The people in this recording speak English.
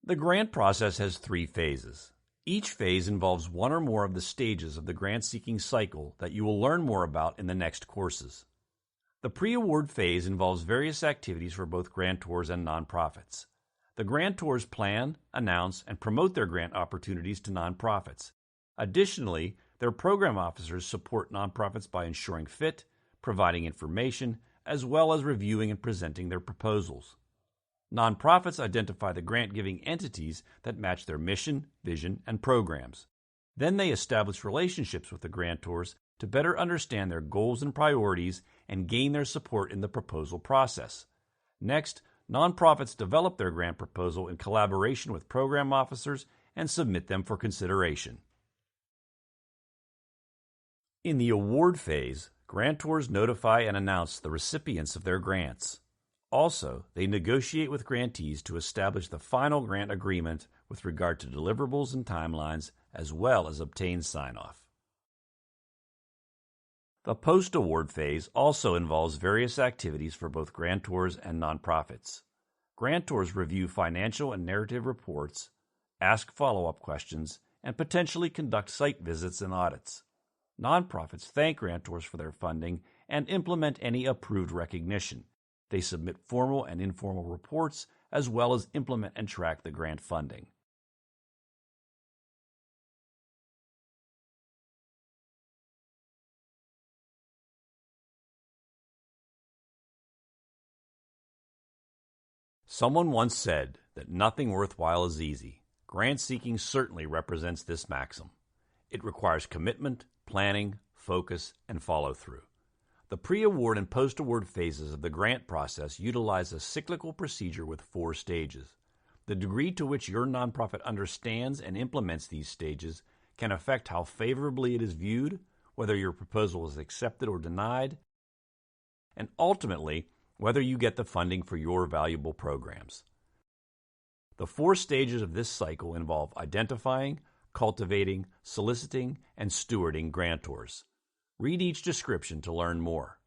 The grant process has 3 phases. Each phase involves one or more of the stages of the grant-seeking cycle that you will learn more about in the next courses. The pre-award phase involves various activities for both grantors and nonprofits. The grantors plan, announce, and promote their grant opportunities to nonprofits. Additionally, their program officers support nonprofits by ensuring fit, providing information, as well as reviewing and presenting their proposals. Nonprofits identify the grant-giving entities that match their mission, vision, and programs. Then they establish relationships with the grantors to better understand their goals and priorities and gain their support in the proposal process. Next, nonprofits develop their grant proposal in collaboration with program officers and submit them for consideration. In the award phase, grantors notify and announce the recipients of their grants. Also, they negotiate with grantees to establish the final grant agreement with regard to deliverables and timelines, as well as obtain sign-off. The post-award phase also involves various activities for both grantors and nonprofits. Grantors review financial and narrative reports, ask follow-up questions, and potentially conduct site visits and audits. Nonprofits thank grantors for their funding and implement any approved recognition. They submit formal and informal reports, as well as implement and track the grant funding. Someone once said that nothing worthwhile is easy. Grant seeking certainly represents this maxim. It requires commitment, planning, focus, and follow-through. The pre-award and post-award phases of the grant process utilize a cyclical procedure with 4 stages. The degree to which your nonprofit understands and implements these stages can affect how favorably it is viewed, whether your proposal is accepted or denied, and ultimately, whether you get the funding for your valuable programs. The 4 stages of this cycle involve identifying, cultivating, soliciting, and stewarding grantors. Read each description to learn more.